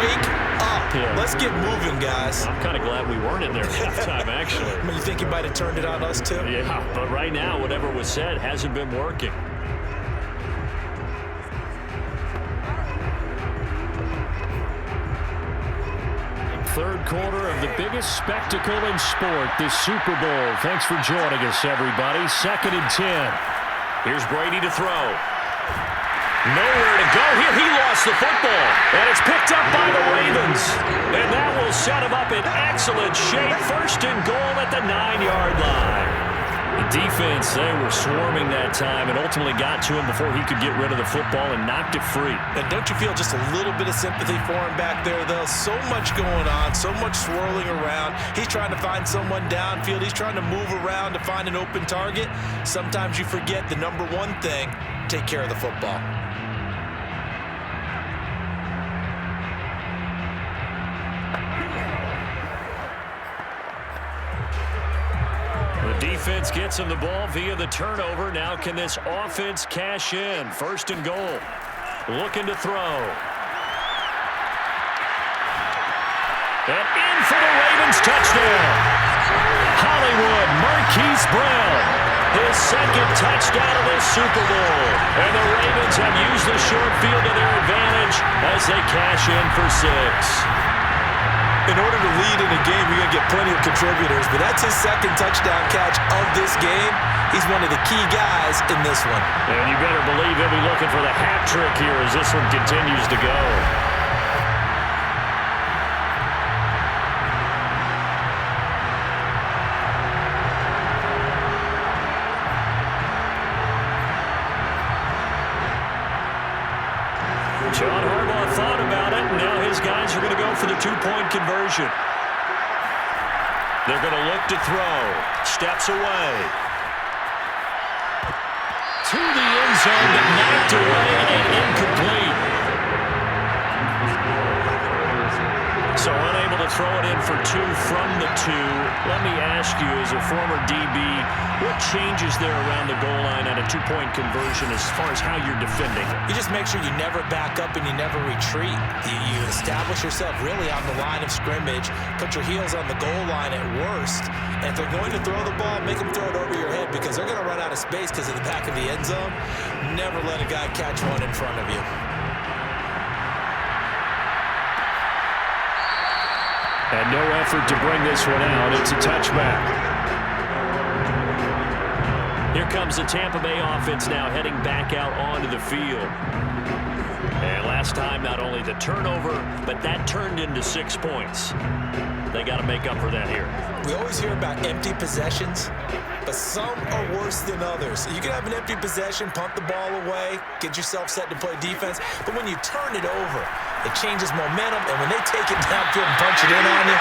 wake up. Yeah. Let's get moving, guys. I'm kind of glad we weren't in there at halftime, actually. I mean, you think he might have turned it on us, too? Yeah, but right now, whatever was said hasn't been working. Third quarter of the biggest spectacle in sport, the Super Bowl. Thanks for joining us, everybody. 2nd and 10. Here's Brady to throw. Nowhere to go here. He lost the football. And it's picked up by the Ravens. And that will set him up in excellent shape. 1st and goal at the 9-yard line. The defense, they were swarming that time and ultimately got to him before he could get rid of the football and knocked it free. And don't you feel just a little bit of sympathy for him back there, though? So much going on, so much swirling around. He's trying to find someone downfield. He's trying to move around to find an open target. Sometimes you forget the number one thing, take care of the football. Defense gets him the ball via the turnover. Now can this offense cash in? 1st and goal. Looking to throw. And in for the Ravens touchdown. Hollywood Marquise Brown. His 2nd touchdown of this Super Bowl. And the Ravens have used the short field to their advantage as they cash in for 6. In order to lead in a game, you're going to get plenty of contributors, but that's his 2nd touchdown catch of this game. He's one of the key guys in this one. And you better believe he'll be looking for the hat trick here as this one continues to go. John Harbaugh thought about it, and now his guys are going to go for the 2-point conversion. They're going to look to throw. Steps away. To the end zone, but knocked away and incomplete. So unable to throw it in for 2 from the 2. Let me ask you, as a former DB, what changes there around the goal line on a 2-point conversion as far as how you're defending it? You just make sure you never back up and you never retreat. You establish yourself really on the line of scrimmage, put your heels on the goal line at worst, and if they're going to throw the ball, make them throw it over your head because they're going to run out of space because of the back of the end zone. Never let a guy catch one in front of you. And no effort to bring this one out. It's a touchback. Here comes the Tampa Bay offense now heading back out onto the field. And last time, not only the turnover, but that turned into 6 points. They got to make up for that here. We always hear about empty possessions, but some are worse than others. You can have an empty possession, punt the ball away, get yourself set to play defense, but when you turn it over, it changes momentum, and when they take it downfield and punch it in on you,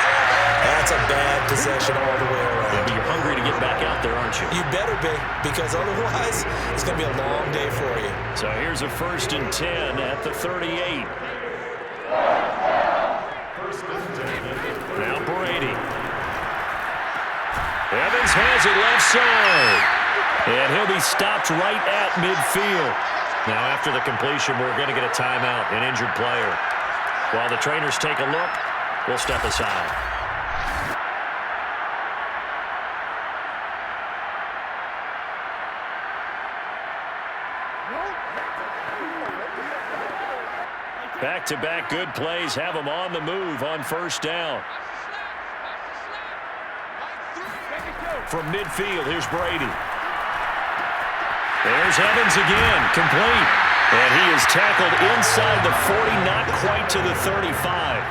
that's a bad possession all the way around. Yeah, but you're hungry to get back out there, aren't you? You better be, because otherwise, it's going to be a long day for you. So here's a 1st and 10 at the 38. Now Brady. Evans has it left side. And he'll be stopped right at midfield. Now after the completion, we're going to get a timeout, an injured player. While the trainers take a look, we'll step aside. Back-to-back good plays have them on the move on 1st down. From midfield, here's Brady. There's Evans again, complete. And he is tackled inside the 40, not quite to the 35.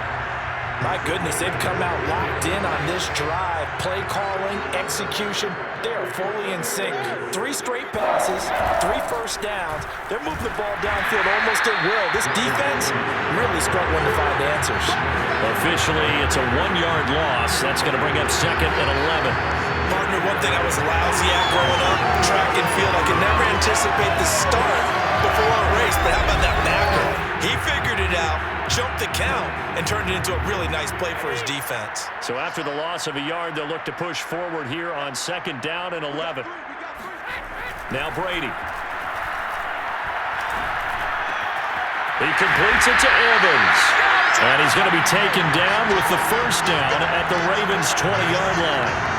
My goodness, they've come out locked in on this drive. Play calling, execution, they are fully in sync. 3 straight passes, 3 first downs. They're moving the ball downfield almost at will. This defense really struggling to find answers. Officially, it's a 1-yard loss. That's going to bring up 2nd and 11. Partner, one thing I was lousy at growing up, track and field. I could never anticipate the start before a race, but how about that backer? He figured it out, jumped the count, and turned it into a really nice play for his defense. So after the loss of a yard, they'll look to push forward here on 2nd down and 11. Now Brady. He completes it to Evans. And he's going to be taken down with the 1st down at the Ravens' 20-yard line.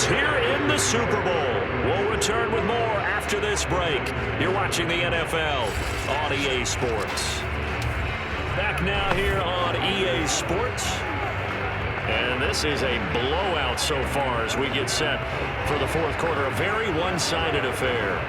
Here in the Super Bowl. We'll return with more after this break. You're watching the NFL on EA Sports. Back now here on EA Sports. And this is a blowout so far as we get set for the 4th quarter. A very one-sided affair.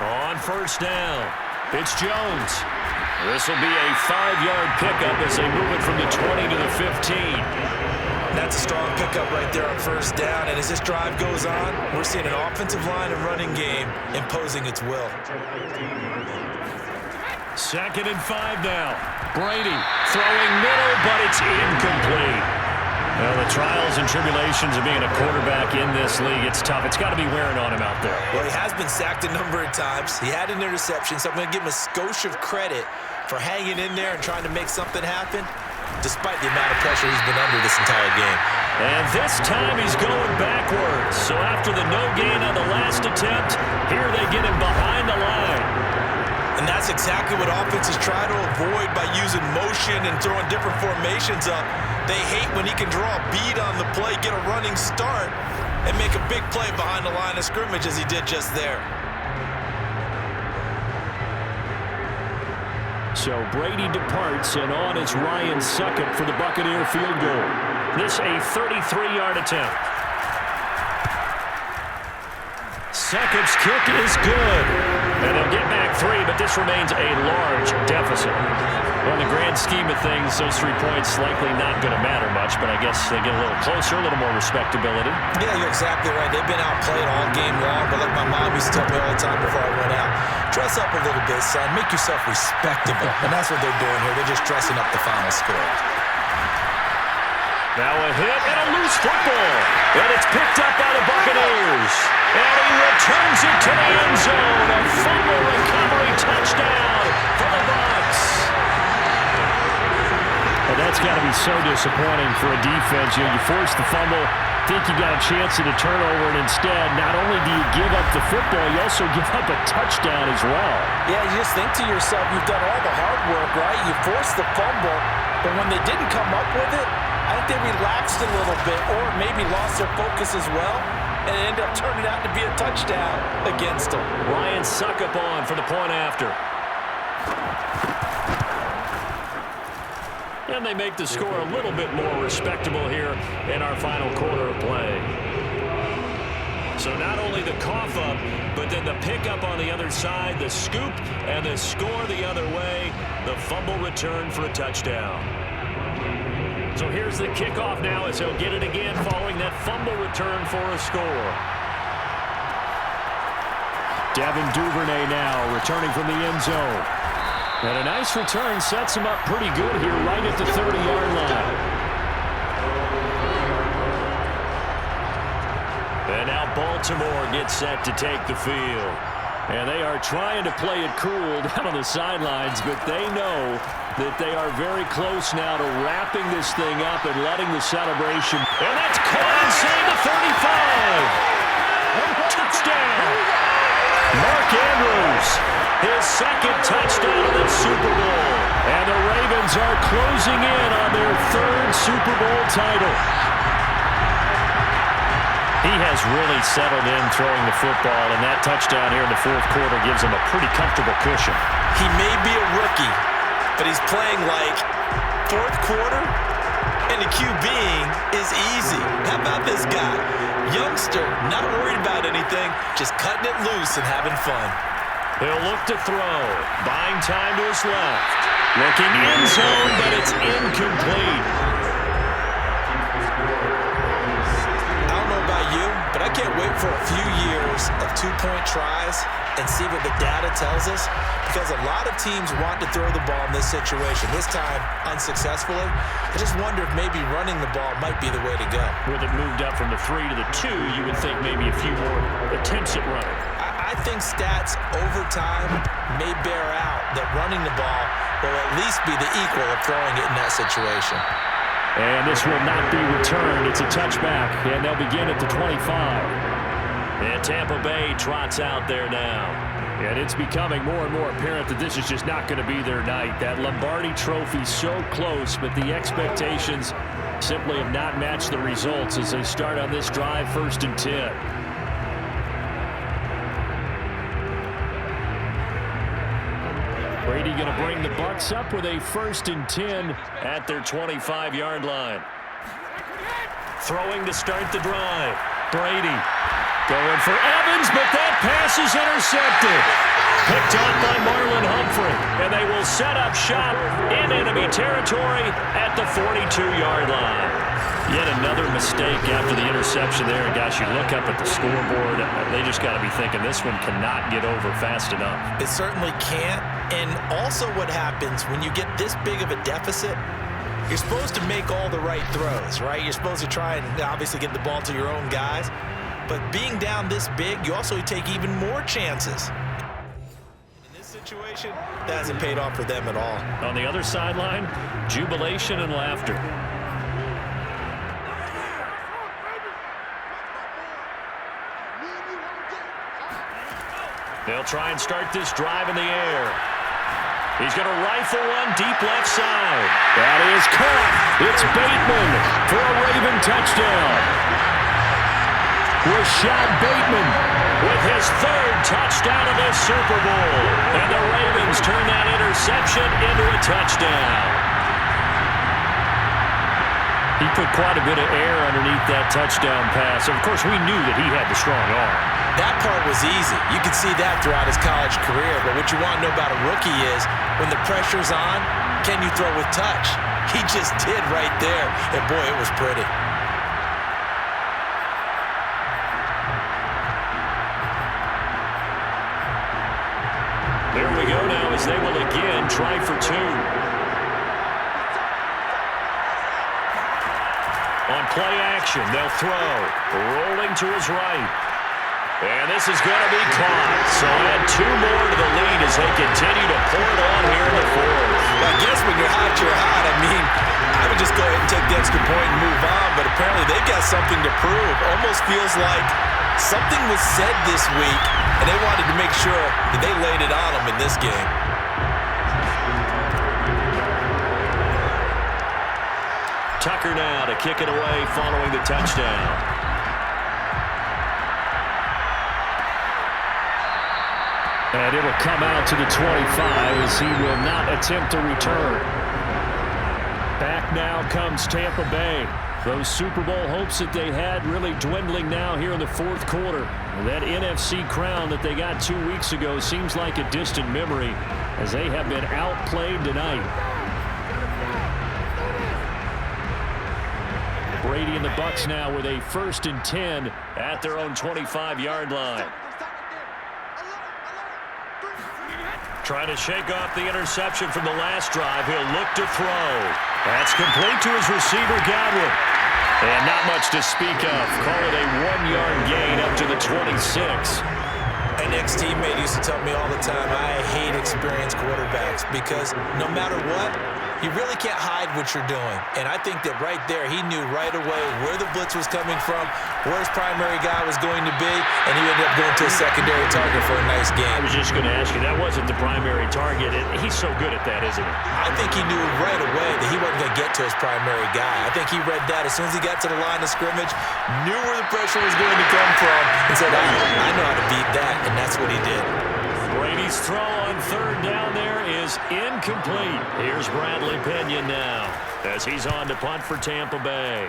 On 1st down, it's Jones. This will be a 5-yard pickup as they move it from the 20 to the 15. That's a strong pickup right there on 1st down. And as this drive goes on, we're seeing an offensive line and running game imposing its will. 2nd and 5 now. Brady throwing middle, but it's incomplete. Well, the trials and tribulations of being a quarterback in this league, it's tough. It's got to be wearing on him out there. Well, he has been sacked a number of times. He had an interception, so I'm going to give him a skosh of credit for hanging in there and trying to make something happen, despite the amount of pressure he's been under this entire game. And this time he's going backwards. So after the no gain on the last attempt, here they get him behind the line. And that's exactly what offenses try to avoid by using motion and throwing different formations up. They hate when he can draw a bead on the play, get a running start, and make a big play behind the line of scrimmage as he did just there. So Brady departs, and on is Ryan Succop for the Buccaneer field goal. This a 33-yard attempt. Succop's kick is good. And they'll get back 3, but this remains a large deficit. Well, in the grand scheme of things, those 3 points likely not going to matter much, but I guess they get a little closer, a little more respectability. Yeah, you're exactly right. They've been outplayed all game long, but like my mom used to tell me all the time before I went out, dress up a little bit, son. Make yourself respectable. And that's what they're doing here. They're just dressing up the final score. Now a hit and a loose football. And it's picked up by the Buccaneers. And he returns it to the end zone. A fumble recovery touchdown for the Bucs. Well, that's got to be so disappointing for a defense. You force the fumble, think you got a chance at a turnover, and instead, not only do you give up the football, you also give up a touchdown as well. Yeah, you just think to yourself, you've done all the hard work, right? You forced the fumble, but when they didn't come up with it, I think they relaxed a little bit or maybe lost their focus as well, and it ended up turning out to be a touchdown against them. Ryan Suckup on for the point after. And they make the score a little bit more respectable here in our final quarter of play. So not only the cough up, but then the pickup on the other side, the scoop, and the score the other way, the fumble return for a touchdown. So here's the kickoff now as he'll get it again following that fumble return for a score. Devin Duvernay now returning from the end zone. And a nice return sets him up pretty good here right at the 30-yard line. And now Baltimore gets set to take the field. And they are trying to play it cool down on the sidelines, but they know that they are very close now to wrapping this thing up and letting the celebration. And that's caught inside the 35. Touchdown. Mark Andrews, his second touchdown of the Super Bowl. And the Ravens are closing in on their 3rd Super Bowl title. He has really settled in throwing the football, and that touchdown here in the 4th quarter gives him a pretty comfortable cushion. He may be a rookie, but he's playing like 4th quarter, and the QBing is easy. How about this guy? Youngster, not worried about anything, just cutting it loose and having fun. He'll look to throw, buying time to his left. Looking end zone, but it's incomplete. But I can't wait for a few years of 2-point tries and see what the data tells us, because a lot of teams want to throw the ball in this situation. This time, unsuccessfully. I just wonder if maybe running the ball might be the way to go. With it moved up from the 3 to the 2, you would think maybe a few more attempts at running. I think stats over time may bear out that running the ball will at least be the equal of throwing it in that situation. And this will not be returned. It's a touchback, and they'll begin at the 25. And Tampa Bay trots out there now. And it's becoming more and more apparent that this is just not going to be their night. That Lombardi Trophy so close, but the expectations simply have not matched the results as they start on this drive, 1st and 10. Brady going to bring the Bucs up with a 1st and 10 at their 25-yard line. Throwing to start the drive. Brady going for Evans, but that pass is intercepted. Picked up by Marlon Humphrey, and they will set up shop in enemy territory at the 42-yard line. Yet another mistake after the interception there. And gosh, you look up at the scoreboard, they just got to be thinking this one cannot get over fast enough. It certainly can't. And also what happens when you get this big of a deficit, you're supposed to make all the right throws, right? You're supposed to try and obviously get the ball to your own guys. But being down this big, you also take even more chances. In this situation, that hasn't paid off for them at all. On the other sideline, jubilation and laughter. They'll try and start this drive in the air. He's going to rifle one deep left side. That is caught. It's Bateman for a Raven touchdown. Rashad Bateman with his 3rd touchdown of this Super Bowl. And the Ravens turn that interception into a touchdown. He put quite a bit of air underneath that touchdown pass. Of course, we knew that he had the strong arm. That part was easy. You could see that throughout his college career. But what you want to know about a rookie is when the pressure's on, can you throw with touch? He just did right there. And, boy, it was pretty. There we go now as they will again try for two. On play action, they'll throw. Rolling to his right. And this is going to be caught. So add two more to the lead as they continue to pour it on here in the fourth. I guess when you're hot, you're hot. I mean, I would just go ahead and take the extra point and move on. But apparently they've got something to prove. Almost feels like something was said this week, and they wanted to make sure that they laid it on them in this game. Tucker now to kick it away following the touchdown. And it'll come out to the 25 as he will not attempt to return. Back now comes Tampa Bay. Those Super Bowl hopes that they had really dwindling now here in the fourth quarter. That NFC crown that they got 2 weeks ago seems like a distant memory as they have been outplayed tonight. Brady and the Bucs now with a 1st and 10 at their own 25-yard line. Trying to shake off the interception from the last drive. He'll look to throw. That's complete to his receiver, Godwin. And not much to speak of. Call it a 1-yard gain up to the 26. An ex-teammate used to tell me all the time, I hate experienced quarterbacks because no matter what, you really can't hide what you're doing. And I think that right there, he knew right away where the blitz was coming from, where his primary guy was going to be, and he ended up going to a secondary target for a nice game. I was just going to ask you, that wasn't the primary target. He's so good at that, isn't he? I think he knew right away that he wasn't going to get to his primary guy. I think he read that as soon as he got to the line of scrimmage, knew where the pressure was going to come from, and said, I know how to beat that, and that's what he did. Brady's throw on 3rd down there is incomplete. Here's Bradley Pinion now as he's on to punt for Tampa Bay.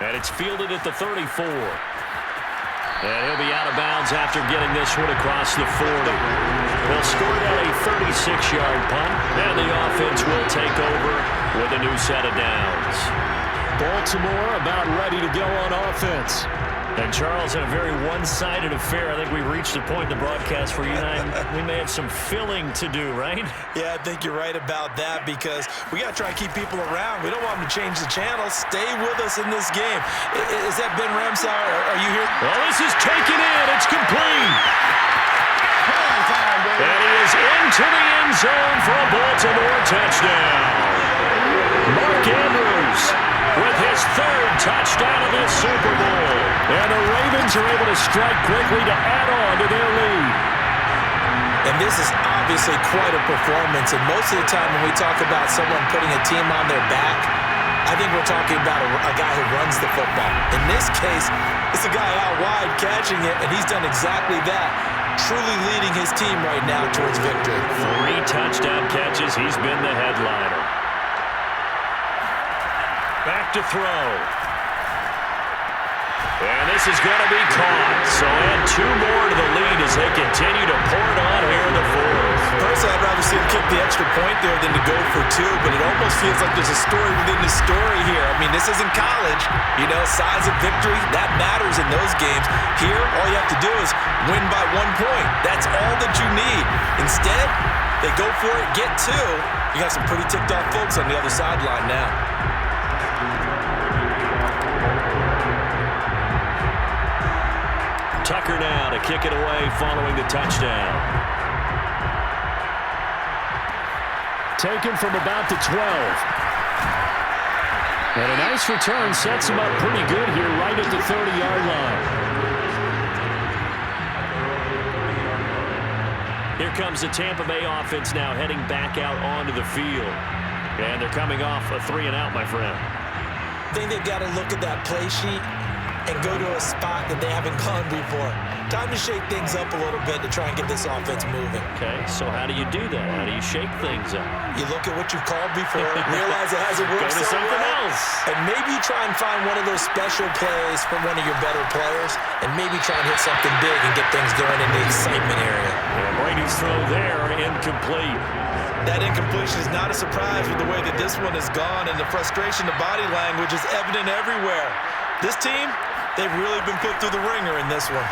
And it's fielded at the 34. And he'll be out of bounds after getting this one across the 40. They'll score at a 36-yard punt, and the offense will take over with a new set of downs. Baltimore about ready to go on offense. And Charles, in a very one-sided affair, I think we reached the point in the broadcast where you and I, we may have some filling to do, right? Yeah, I think you're right about that because we got to try and keep people around. We don't want them to change the channel. Stay with us in this game. Is that Ben Ramsauer? Are you here? Well, this is taken in. It's complete. And he is into the end zone for a Baltimore touchdown. Mark Andrews with his 3rd touchdown of this Super Bowl. And the Ravens are able to strike quickly to add on to their lead. And this is obviously quite a performance. And most of the time when we talk about someone putting a team on their back, I think we're talking about a guy who runs the football. In this case, it's a guy out wide catching it, and he's done exactly that. Truly leading his team right now towards victory. 3 touchdown catches. He's been the headliner. Back to throw. And this is going to be caught. So add 2 more to the lead as they continue to pour it on here in the 4th. Personally, I'd rather see him kick the extra point there than to go for 2, but it almost feels like there's a story within the story here. I mean, this isn't college. You know, size of victory, that matters in those games. Here, all you have to do is win by 1 point. That's all that you need. Instead, they go for it, get 2. You got some pretty ticked-off folks on the other sideline now. Tucker now to kick it away following the touchdown. Taken from about the 12. And a nice return sets him up pretty good here right at the 30-yard line. Here comes the Tampa Bay offense now heading back out onto the field. And they're coming off a 3-and-out, my friend. I think they've got to look at that play sheet and go to a spot that they haven't gone before. Time to shake things up a little bit to try and get this offense moving. Okay, so how do you do that? How do you shake things up? You look at what you've called before, realize it hasn't worked Go to so something well, else. and maybe try and find one of those special plays from one of your better players, and maybe try and hit something big and get things going in the excitement area. And Brady's throw there, incomplete. That incompletion is not a surprise with the way that this one has gone, and the frustration, the body language is evident everywhere. This team, they've really been put through the ringer in this one.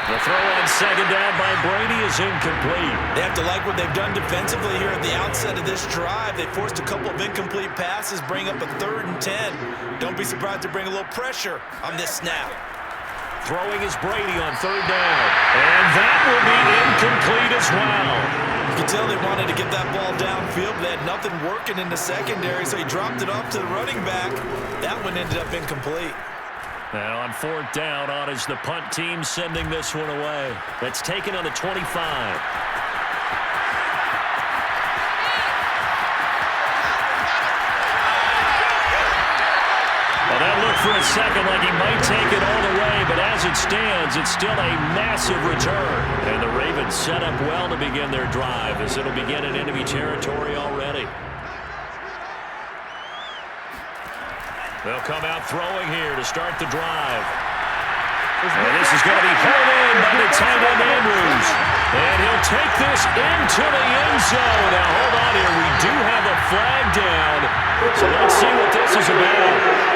The throw on second down by Brady is incomplete. They have to like what they've done defensively here at the outset of this drive. They forced a couple of incomplete passes, bring up a 3rd and 10. Don't be surprised to bring a little pressure on this snap. Throwing is Brady on 3rd down. And that will be incomplete as well. You can tell they wanted to get that ball downfield, but they had nothing working in the secondary, so he dropped it off to the running back. That one ended up incomplete. And on 4th down, on is the punt team sending this one away. That's taken on the 25. Well, that looked for a second like he might take it all the way, but as it stands, it's still a massive return. And the Ravens set up well to begin their drive, as it'll begin in enemy territory already. They'll come out throwing here to start the drive. And this is going to be hauled in by the tight end Andrews. And he'll take this into the end zone. Now, hold on here. We do have a flag down. So let's see what this is about.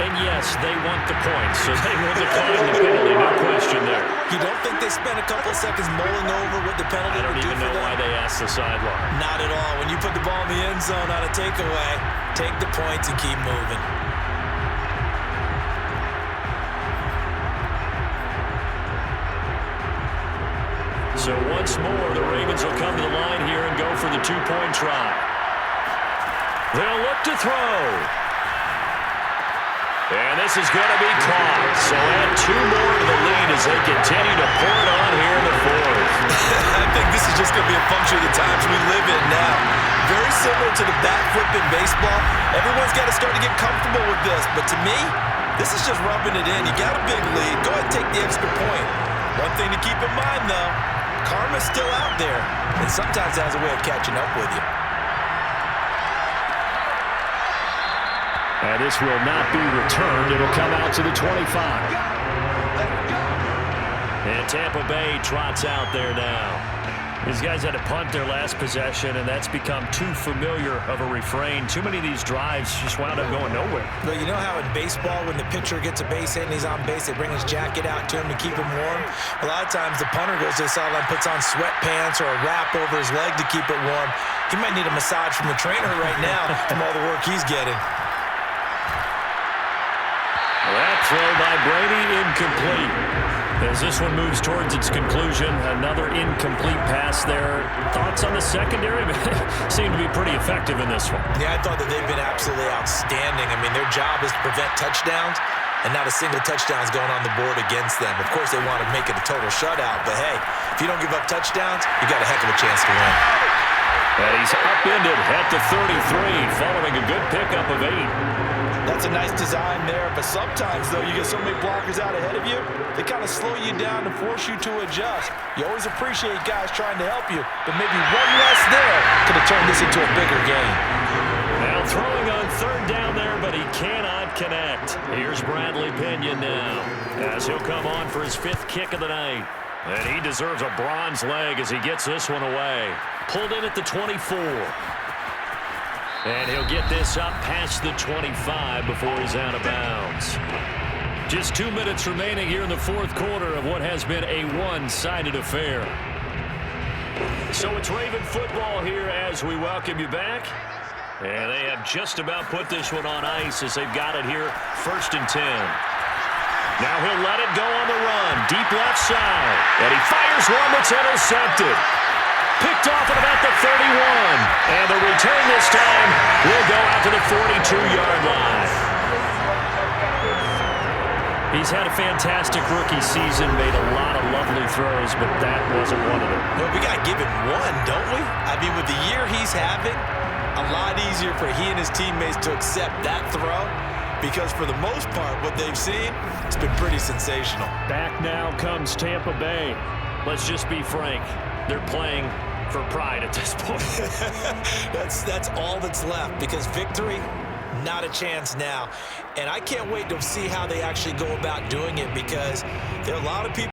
And yes, they want the points, so they will decline the penalty, no question there. You don't think they spent a couple of seconds mulling over what the penalty would do for them? I don't even know why they asked the sideline. Not at all. When you put the ball in the end zone on a takeaway, take the points and keep moving. So once more, the Ravens will come to the line here and go for the 2-point try. They'll look to throw. And this is going to be caught. So add 2 more to the lead as they continue to pour it on here in the 4th. I think this is just going to be a function of the times we live in now. Very similar to the back flip in baseball. Everyone's got to start to get comfortable with this. But to me, this is just rubbing it in. You got a big lead. Go ahead and take the extra point. One thing to keep in mind, though, karma's still out there. And sometimes it has a way of catching up with you. And this will not be returned. It'll come out to the 25. And Tampa Bay trots out there now. These guys had to punt their last possession, and that's become too familiar of a refrain. Too many of these drives just wound up going nowhere. But you know how in baseball, when the pitcher gets a base hit and he's on base, they bring his jacket out to him to keep him warm? A lot of times the punter goes to the sideline, puts on sweatpants or a wrap over his leg to keep it warm. He might need a massage from the trainer right now from all the work he's getting. That throw by Brady incomplete. As this one moves towards its conclusion, another incomplete pass there. Thoughts on the secondary? Seem to be pretty effective in this one. Yeah, I thought that they've been absolutely outstanding. I mean, their job is to prevent touchdowns, and not a single touchdown is going on the board against them. Of course, they want to make it a total shutout, but hey, if you don't give up touchdowns, you got a heck of a chance to win. And he's upended at the 33, following a good pickup of 8. That's a nice design there, but sometimes, though, you get so many blockers out ahead of you, they kind of slow you down and force you to adjust. You always appreciate guys trying to help you, but maybe one less there could have turned this into a bigger game. Now throwing on 3rd down there, but he cannot connect. Here's Bradley Pinion now, as he'll come on for his 5th kick of the night. And he deserves a bronze leg as he gets this one away. Pulled in at the 24. And he'll get this up past the 25 before he's out of bounds. Just 2 minutes remaining here in the 4th quarter of what has been a one-sided affair. So it's Raven football here as we welcome you back. And they have just about put this one on ice as they've got it here, 1st and 10. Now he'll let it go on the run, deep left side. And he fires one that's intercepted. Picked off at about the 31. And the return this time will go out to the 42-yard line. He's had a fantastic rookie season, made a lot of lovely throws, but that wasn't one of them. Well, we got to give it one, don't we? I mean, with the year he's having, a lot easier for he and his teammates to accept that throw because for the most part, what they've seen, it's been pretty sensational. Back now comes Tampa Bay. Let's just be frank. They're playing for pride at this point. That's all that's left because victory, not a chance now. And I can't wait to see how they actually go about doing it because there are a lot of people